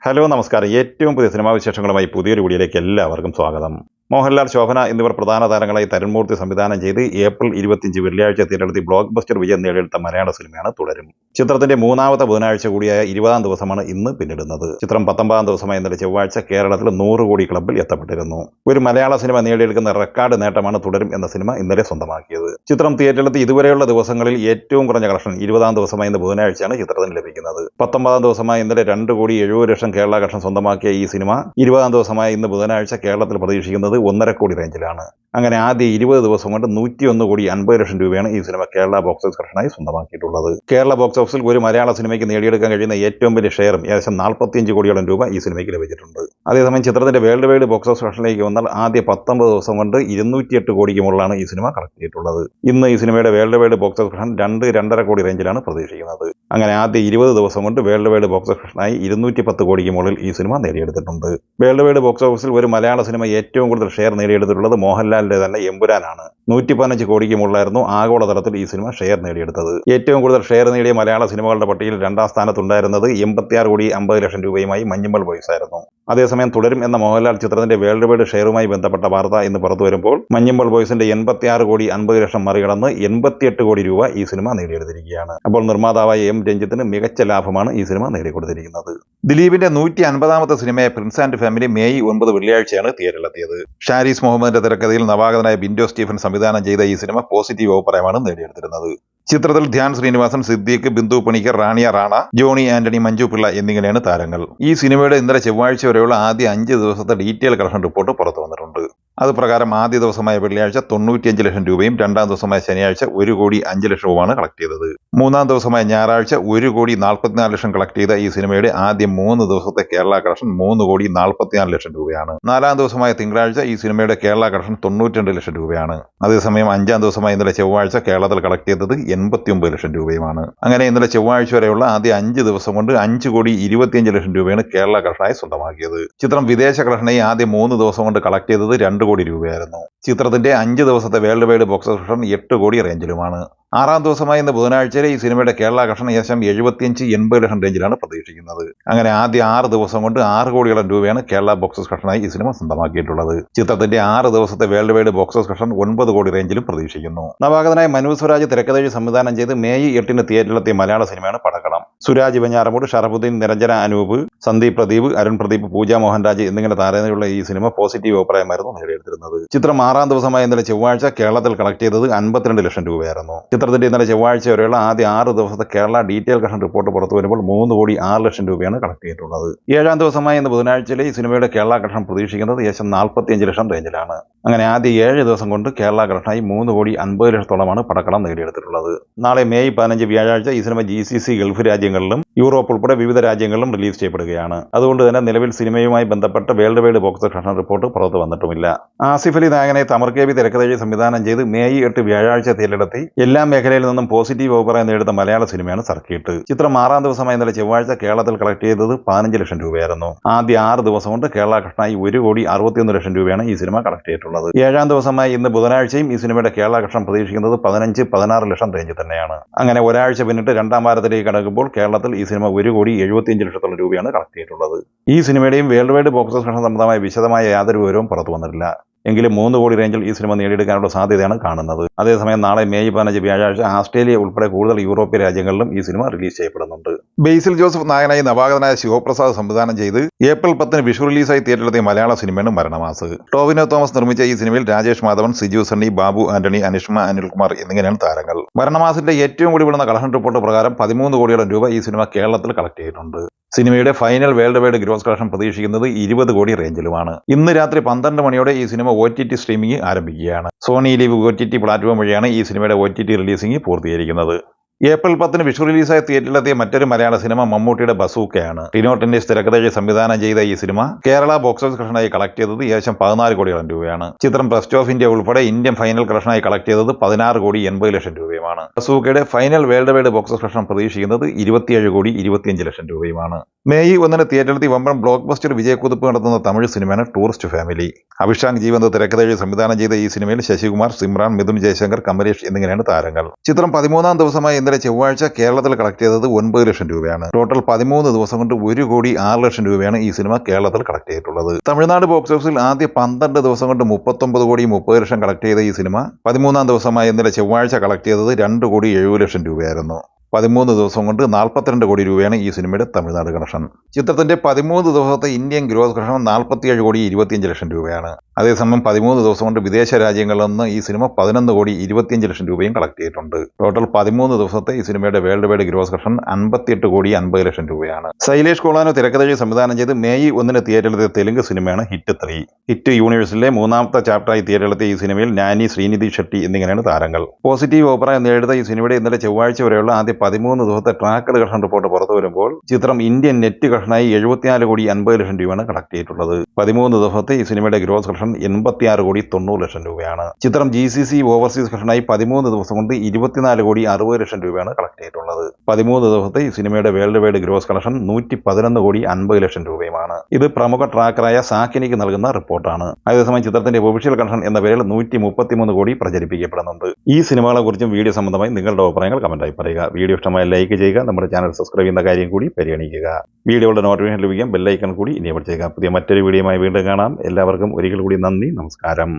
Hello നമസ്കാരം. ഏറ്റവും പുതിയ സിനിമാ വിശേഷങ്ങളുമായി പുതിയൊരു വീഡിയോയിലേക്ക് എല്ലാവർക്കും സ്വാഗതം. മോഹൻലാൽ, ശോഭന എന്നിവർ പ്രധാന താരങ്ങളായി തരുൺമൂർത്തി സംവിധാനം ചെയ്ത് ഏപ്രിൽ 25 വെള്ളിയാഴ്ച തിയേറ്ററിലെത്തി ബ്ലോക്ക് ബസ്റ്റർ വിജയം നേടിയെടുത്ത മലയാള സിനിമയാണ് തുടരും. ചിത്രത്തിന്റെ മൂന്നാമത്തെ ബുധനാഴ്ച കൂടിയായ 20-ാം ദിവസമാണ് ഇന്ന് പിന്നിടുന്നത്. ചിത്രം 19-ാം ദിവസമായ ഇന്നലെ ചൊവ്വാഴ്ച കേരളത്തിൽ 100 കോടി ക്ലബ്ബിൽ എത്തപ്പെട്ടിരുന്നു. ഒരു മലയാള സിനിമ നേടിയെടുക്കുന്ന റെക്കോർഡ് നേട്ടമാണ് തുടരും എന്ന സിനിമ ഇന്നലെ സ്വന്തമാക്കിയത്. ചിത്രം തിയേറ്ററിലെത്തി ഇതുവരെയുള്ള ദിവസങ്ങളിൽ ഏറ്റവും കുറഞ്ഞ കളക്ഷൻ 20-ാം ദിവസമായ ഇന്ന് ബുധനാഴ്ചയാണ് ചിത്രത്തിന് ലഭിക്കുന്നത്. 19-ാം ദിവസമായ ഇന്നലെ 2 കോടി 70 ലക്ഷം കേരള കളക്ഷൻ സ്വന്തമാക്കിയ ഈ സിനിമ 20-ാം ദിവസമായ ഇന്ന് ബുധനാഴ്ച കേരളത്തിൽ പ്രതീക്ഷിക്കുന്നത് 1.5 കോടി റേഞ്ചിലാണ്. അങ്ങനെ ആദ്യ 20 ദിവസം കൊണ്ട് 101 കോടി 50 ലക്ഷം രൂപയാണ് ഈ സിനിമ കേരള ബോക്സ് ഓഫീസ് കളക്ഷനായി സ്വന്തമാക്കിയിട്ടുള്ളത്. കേരള ബോക്സ് ഓഫീസിൽ ഒരു മലയാള സിനിമയ്ക്ക് നേടിയെടുക്കാൻ കഴിയുന്ന ഏറ്റവും വലിയ ഷെയറും ഏകദേശം 45 കോടിയോളം രൂപ ഈ സിനിമയ്ക്ക് ലഭിച്ചിട്ടുണ്ട്. അതേസമയം ചിത്രത്തിന്റെ വേൾഡ് വൈഡ് ബോക്സ് ഓഫീസ് കളക്ഷനിലേക്ക് വന്നാൽ ആദ്യ 19 ദിവസം കൊണ്ട് 208 കോടിക്ക് മുകളിലാണ് ഈ സിനിമ കളക്ട് ചെയ്തിട്ടുള്ളത്. ഇന്ന് ഈ സിനിമയുടെ world wide box office collection 2-2.5 കോടി റേഞ്ചിലാണ് പ്രതീക്ഷിക്കുന്നത്. അങ്ങനെ ആദ്യ 20 ദിവസം കൊണ്ട് വേൾഡ് വൈഡ് ബോക്സ് ഓഫീസ് കളക്ഷനായി 210 കോടിക്ക് മുകളിൽ ഈ സിനിമ നേടിയെടുത്തിട്ടുണ്ട്. വേൾഡ് വൈഡ് ബോക്സ് ഓഫീസിൽ ഒരു മലയാള സിനിമ ഏറ്റവും കൂടുതൽ ഷെയർ നേടിയെടുത്തിട്ടുള്ളത് മോഹൻലാലിന്റെ തന്നെ എമ്പുരാനാണ്. 115 കോടിക്ക് മുകളിലായിരുന്നു ആഗോളതലത്തിൽ ഈ സിനിമ ഷെയർ നേടിയെടുത്തത്. ഏറ്റവും കൂടുതൽ ഷെയർ നേടിയ മലയാള സിനിമകളുടെ പട്ടികയിൽ 2-ാം സ്ഥാനത്തുണ്ടായിരുന്നത് 86 കോടി 50 ലക്ഷം രൂപയുമായി മഞ്ഞുമൽ ബോയ്സ് ആയിരുന്നു. അതേസമയം തുടരും എന്ന മോഹൻലാൽ ചിത്രത്തിന്റെ വേൾഡ് വൈഡ് ഷെയറുമായി ബന്ധപ്പെട്ട വാർത്ത ഇന്ന് പുറത്തു വരുമ്പോൾ മഞ്ഞുമൽ ബോയ്സിന്റെ 86 കോടി 50 ലക്ഷം മറികടന്ന് 88 കോടി രൂപ ഈ സിനിമ നേടിയെടുത്തിരിക്കുകയാണ്. അപ്പോൾ നിർമ്മാതാവായ എം രഞ്ജിത്തിന് മികച്ച ലാഭമാണ് ഈ സിനിമ നേടിക്കൊടുത്തിരിക്കുന്നത്. ദിലീപിന്റെ 150-ാമത്തെ സിനിമയായ പ്രിൻസ് ആൻഡ് ഫാമിലി മെയ് 9 വെള്ളിയാഴ്ചയാണ് തിയേറ്ററിലെത്തിയത്. ഷാരിസ് മുഹമ്മദിന്റെ തിരക്കഥയിൽ നവാഗതനായ ബിൻഡോ സ്റ്റീഫൻ സംവിധാനം ചെയ്ത ഈ സിനിമ പോസിറ്റീവ് അഭിപ്രായമാണ് നേടിയെടുത്തിരുന്നത്. ചിത്രത്തിൽ ധ്യാൻ ശ്രീനിവാസൻ, സിദ്ദീഖ്, ബിന്ദു പണിക്കർ, റാണിയ റാണ, ജോണി ആന്റണി, മഞ്ജു പിള്ള എന്നിങ്ങനെയാണ് താരങ്ങൾ. ഈ സിനിമയുടെ ഇന്നലെ ചൊവ്വാഴ്ച വരെയുള്ള ആദ്യ 5 ദിവസത്തെ ഡീറ്റെയിൽ കളക്ഷൻ റിപ്പോർട്ട് പുറത്തു വന്നിട്ടുണ്ട്. അതുപ്രകാരം ആദ്യ ദിവസമായ വെള്ളിയാഴ്ച 95 ലക്ഷം രൂപയും 2-ാം ദിവസമായ ശനിയാഴ്ച 1 കോടി 5 ലക്ഷവുമാണ് കളക്ട് ചെയ്തത്. 3-ാം ദിവസമായ ഞായറാഴ്ച 1 കോടി 44 ലക്ഷം കളക്ട് ചെയ്ത ഈ സിനിമയുടെ ആദ്യ 3 ദിവസത്തെ കേരള കളക്ഷൻ 3 കോടി 44 ലക്ഷം രൂപയാണ്. 4-ാം ദിവസമായ തിങ്കളാഴ്ച ഈ സിനിമയുടെ കേരള കളക്ഷൻ 92 ലക്ഷം രൂപയാണ്. അതേസമയം 5-ാം ദിവസമായ ഇന്നലെ ചൊവ്വാഴ്ച കേരളത്തിൽ കളക്ട് ചെയ്തത് 89 ലക്ഷം രൂപയുമാണ്. അങ്ങനെ ഇന്നലെ ചൊവ്വാഴ്ച വരെയുള്ള ആദ്യ 5 ദിവസം കൊണ്ട് 5 കോടി 25 ലക്ഷം രൂപയാണ് കേരള കളക്ഷനായി സ്വന്തമാക്കിയത്. ചിത്രം വിദേശ കളക്ഷനായി ആദ്യ 3 ദിവസം കൊണ്ട് കളക്ട് ചെയ്തത് 2 കോടി രൂപയായിരുന്നു. ചിത്രത്തിന്റെ 5 ദിവസത്തെ world wide box office collection 8 കോടി റേഞ്ചിലുമാണ്. 6-ാം ദിവസമായ ഇന്ന് ബുധനാഴ്ചയിലെ ഈ സിനിമയുടെ കേരള കളക്ഷൻ ഏകദേശം 75-80 ലക്ഷം റേഞ്ചിലാണ് പ്രതീക്ഷിക്കുന്നത്. അങ്ങനെ ആദ്യ 6 ദിവസം കൊണ്ട് 6 കോടിയോളം രൂപയാണ് കേരള ബോക്സ് ഓഫീസ് കളക്ഷനായി ഈ സിനിമ സ്വന്തമാക്കിയിട്ടുള്ളത്. ചിത്രത്തിന്റെ 6 ദിവസത്തെ world wide box office collection 9 കോടി റേഞ്ചിലും പ്രതീക്ഷിക്കുന്നു. നവാഗതനായ മനു സ്വരാജ് തിരക്കഥയിൽ സംവിധാനം ചെയ്ത് മെയ് 8-ന് തിയേറ്ററിലെത്തിയ മലയാള സിനിമയാണ് പടക്കളം. സുരാജ് വെഞ്ഞാറമൂട്, ഷറഫുദ്ദീൻ, നിരഞ്ജന അനൂപ്, സന്ദീപ് പ്രദീപ്, അരുൺ പ്രദീപ്, പൂജ മോഹൻരാജ് എന്നിങ്ങനെ താരനിലുള്ള ഈ സിനിമ പോസിറ്റീവ് അഭിപ്രായമായിരുന്നു നേടിയെടുത്തിരുന്നത്. ചിത്രം 6-ാം ദിവസമായ ഇന്നലെ ചൊവ്വാഴ്ച കേരളത്തിൽ കളക്ട് ചെയ്തത് 52 ലക്ഷം രൂപയായിരുന്നു. ചിത്രത്തിന്റെ ഇന്നലെ ചൊവ്വാഴ്ച വരെയുള്ള ആദ്യ 6 ദിവസത്തെ കേരള ഡീറ്റെയിൽ കളക്ഷൻ റിപ്പോർട്ട് പുറത്തു വരുമ്പോൾ 3 കോടി 6 ലക്ഷം രൂപയാണ് കളക്ട് ചെയ്തിട്ടുള്ളത്. 7-ാം ദിവസമായ ഇന്ന് ബുധനാഴ്ചയിലെ ഈ സിനിമയുടെ കേരള കളക്ഷൻ പ്രതീക്ഷിക്കുന്നത് ഏകദേശം 45 ലക്ഷം റേഞ്ചിലാണ്. അങ്ങനെ ആദ്യ 7 ദിവസം കൊണ്ട് കേരള കളക്ഷനായി 3 കോടി 50 ലക്ഷത്തോളമാണ് പടക്കളം നേടിയെടുത്തിട്ടുള്ളത്. നാളെ മെയ് 15 വ്യാഴാഴ്ച ഈ സിനിമ GCC ഗൾഫ് രാജ്യങ്ങളിലും യൂറോപ്പ് ഉൾപ്പെടെ വിവിധ രാജ്യങ്ങളിലും റിലീസ് ചെയ്യപ്പെടുകയാണ്. അതുകൊണ്ട് തന്നെ നിലവിൽ സിനിമയുമായി ബന്ധപ്പെട്ട world wide box collection report പുറത്തു വന്നിട്ടുമില്ല. ആസിഫ് അലി നായകനെ തമർ കെ ബി തിരക്കഥയിൽ സംവിധാനം ചെയ്ത് മെയ് 8 വ്യാഴാഴ്ച തിയേറ്ററിലെത്തി എല്ലാ മേഖലയിൽ നിന്നും പോസിറ്റീവ് അഭിപ്രായം നേടുന്ന മലയാള സിനിമയാണ് സർക്കിട്ട്. ചിത്രം 6-ാം ദിവസമായ ഇന്നലെ ചൊവ്വാഴ്ച കേരളത്തിൽ കളക്ട് ചെയ്തത് 15 ലക്ഷം രൂപയായിരുന്നു. ആദ്യ 6 ദിവസം കൊണ്ട് കേരള കളക്ഷനായി 1 കോടി 61 ലക്ഷം രൂപയാണ് ഈ സിനിമ കളക്ട് ചെയ്തിട്ടുള്ളത്. 7-ാം ദിവസമായ ഇന്ന് ബുധനാഴ്ചയും ഈ സിനിമയുടെ കേരള കളക്ഷൻ പ്രതീക്ഷിക്കുന്നത് 15-16 ലക്ഷം റേഞ്ച് തന്നെയാണ്. അങ്ങനെ ഒരാഴ്ച പിന്നിട്ട് 2-ാം വാരത്തിലേക്ക് കടക്കുമ്പോൾ കേരളത്തിൽ ഈ സിനിമ 1 കോടി 75 ലക്ഷത്തോളം രൂപയാണ് കളക്ട് ചെയ്തിട്ടുള്ളത്. ഈ സിനിമയുടെയും world wide box office collection സംബന്ധമായ വിശദമായ യാതൊരു വിവരവും പുറത്തു വന്നിട്ടില്ല. എങ്കിലും 3 കോടി റേഞ്ചിൽ ഈ സിനിമ നേടിയെടുക്കാനുള്ള സാധ്യതയാണ് കാണുന്നത്. അതേസമയം നാളെ മെയ് 15 വ്യാഴാഴ്ച ഓസ്ട്രേലിയ ഉൾപ്പെടെ കൂടുതൽ യൂറോപ്യൻ രാജ്യങ്ങളിലും ഈ സിനിമ റിലീസ് ചെയ്യപ്പെടുന്നുണ്ട്. ബേസിൽ ജോസഫ് നായകനായി നവാഗതനായ ശിവപ്രസാദ് സംവിധാനം ചെയ്ത് ഏപ്രിൽ 10-ന് വിഷു റിലീസായി തിയേറ്ററിലെത്തിയ മലയാള സിനിമയാണ് മരണമാസ്. ടോവിനോ തോമസ് നിർമ്മിച്ച ഈ സിനിമയിൽ രാജേഷ് മാധവൻ, സിജു സണ്ണി, ബാബു ആന്റണി, അനിഷ്മ, അനിൽകുമാർ എന്നിങ്ങനെയാണ് താരങ്ങൾ. മരണമാസിന്റെ ഏറ്റവും കൂടി വിടുന്ന കളക്ഷൻ റിപ്പോർട്ട് പ്രകാരം 13 കോടിയോളം രൂപ ഈ സിനിമ കേരളത്തിൽ കളക്ട് ചെയ്തിട്ടുണ്ട്. സിനിമയുടെ final world wide gross collection പ്രതീക്ഷിക്കുന്നത് 20 കോടി റേഞ്ചിലുമാണ്. ഇന്ന് രാത്രി 12 മണിയോടെ ഈ സിനിമ OTT സ്ട്രീമിംഗ് ആരംഭിക്കുകയാണ്. സോണി ലീവ് OTT പ്ലാറ്റ്ഫോം വഴിയാണ് ഈ സിനിമയുടെ OTT റിലീസിംഗ് പൂർത്തീകരിക്കുന്നത്. ഏപ്രിൽ 10-ന് വിഷു റിലീസായി തിയേറ്ററിലെത്തിയ മറ്റൊരു മലയാള സിനിമ മമ്മൂട്ടിയുടെ ബസൂക്കയാണ്. ടിനോ ടെന്നീസ് തിരക്കഥയിൽ സംവിധാനം ചെയ്ത ഈ സിനിമ കേരള ബോക്സ് ഓഫീസ് കളക്ഷനായി കളക്ട് ചെയ്തത് ഏകദേശം 14 കോടിയോളം രൂപയാണ്. ചിത്രം റെസ്റ്റ് ഓഫ് ഇന്ത്യ ഉൾപ്പെടെ ഇന്ത്യൻ ഫൈനൽ കളക്ഷനായി കളക്ട് ചെയ്തത് 16 കോടി 80 ലക്ഷം രൂപയുമാണ്. ബസൂക്കയുടെ final world wide box office collection പ്രതീക്ഷിക്കുന്നത് 27 കോടി 25 ലക്ഷം രൂപയുമാണ്. മെയ് 1-ന് തിയേറ്ററിലെത്തി വമ്പൻ ബ്ലോക്ക് ബസ്റ്റർ വിജയക്കുതിപ്പ് നടത്തുന്ന തമിഴ് സിനിമയാണ് ടൂറിസ്റ്റ് ഫാമിലി. അഭിഷാക് ജീവന്ത് തിരക്കഥയിൽ സംവിധാനം ചെയ്ത ഈ സിനിമയിൽ ശശികുമാർ, സിമ്രാൻ, മിഥുൻ ജയശങ്കർ, കമലേഷ് എന്നിങ്ങനെയാണ് താരങ്ങൾ. ചിത്രം 13-ാം ദിവസമായ ഇന്നലെ ഇന്നലെ ചൊവ്വാഴ്ച കേരളത്തിൽ കളക്ട് ചെയ്തത് 9 ലക്ഷം രൂപയാണ്. ടോട്ടൽ 13 ദിവസം കൊണ്ട് 1,06,00,000 രൂപയാണ് ഈ സിനിമ കേരളത്തിൽ കളക്ട് ചെയ്തിട്ടുള്ളത്. തമിഴ്നാട് ബോക്സ് ഓഫീസിൽ ആദ്യ 12 ദിവസം കൊണ്ട് 39,30,00,000 കളക്ട് ചെയ്ത ഈ സിനിമ 13-ാം ദിവസമായ ഇന്നലെ ചൊവ്വാഴ്ച കളക്ട് ചെയ്തത് 2,70,00,000 രൂപയായിരുന്നു. 13 ദിവസം കൊണ്ട് 42 കോടി രൂപയാണ് ഈ സിനിമയുടെ തമിഴ്നാട് കളക്ഷൻ. ചിത്രത്തിന്റെ 13 ദിവസത്തെ ഇന്ത്യൻ ഗ്രോസ് കളക്ഷൻ 47,25,00,000 രൂപയാണ്. അതേസമയം 13 ദിവസം കൊണ്ട് വിദേശ രാജ്യങ്ങളിൽ നിന്ന് ഈ സിനിമ 11,25,00,000 രൂപയും കളക്ട് ചെയ്തിട്ടുണ്ട്. ടോട്ടൽ 13 ദിവസത്തെ ഈ സിനിമയുടെ വേൾഡ് വൈഡ് ഗ്രോസ് കളക്ഷൻ 58,50,00,000 രൂപയാണ്. ശൈലേഷ് കോളാനോ തിരക്കഥയിൽ സംവിധാനം ചെയ്ത് മെയ് 1 തിയേറ്ററിലെത്തിയ തെലുങ്ക് സിനിമയാണ് ഹിറ്റ് 3. ഹിറ്റ് യൂണിവേഴ്സിലെ 3ാമത്തെ ചാപ്റ്ററായി തിയേറ്ററിലെത്തിയ ഈ സിനിമയിൽ നാനി, ശ്രീനിധി ഷെട്ടി എന്നിങ്ങനെയാണ് താരങ്ങൾ. പോസിറ്റീവ് ഓപ്പറ എന്ന് എഴുത ഈ സിനിമയുടെ ഇന്നലെ ചൊവ്വാഴ്ച വരെയുള്ള ആദ്യ 13 ദിവസത്തെ ട്രാക്കഡ് കളക്ഷൻ റിപ്പോർട്ട് പുറത്തു വരുമ്പോൾ ചിത്രം ഇന്ത്യൻ നെറ്റ് കളക്ഷനായി 74,50,00,000 രൂപയാണ് കളക്ട് ചെയ്തിട്ടുള്ളത്. 13 ദിവസത്തെ ഈ സിനിമയുടെ ഗ്രോസ് കളക്ഷൻ 86,90,00,000 രൂപയാണ്. ചിത്രം GCC ഓവർസീസ് കളക്ഷനായി 13 ദിവസം കൊണ്ട് 24,60,00,000 രൂപയാണ് കളക്ട് ചെയ്തിട്ടുള്ളത്. 13 ദിവസത്തെ ഈ സിനിമയുടെ വേൾഡ് വൈഡ് ഗ്രോസ് കളക്ഷൻ 111,50,00,000 രൂപയുമാണ്. ഇത് പ്രമുഖ ട്രാക്കറായ സാക്കിനിക്ക് നൽകുന്ന റിപ്പോർട്ടാണ്. അതേസമയം ചിത്രത്തിന്റെ ഒഫീഷ്യൽ കളക്ഷൻ എന്ന പേരിൽ 133 കോടി പ്രചരിപ്പിക്കപ്പെടുന്നുണ്ട്. ഈ സിനിമകളെ കുറിച്ചും വീഡിയോ സംബന്ധമായി നിങ്ങളുടെ അഭിപ്രായങ്ങൾ കമന്റായി പറയുക. വീഡിയോ ഇഷ്ടമായി ലൈക്ക് ചെയ്യുക. നമ്മുടെ ചാനൽ സബ്സ്ക്രൈബ് ചെയ്യുന്ന കാര്യം കൂടി പരിഗണിക്കുക. വീഡിയോയുടെ നോട്ടിഫിക്കേഷൻ ലഭിക്കാൻ ബെല്ലൈക്കൺ കൂടി ഇനേബിൾ ചെയ്യുക. പുതിയ മറ്റൊരു വീഡിയോയുമായി വീണ്ടും കാണാം. എല്ലാവർക്കും ഒരിക്കൽ കൂടി നന്ദി, നമസ്കാരം.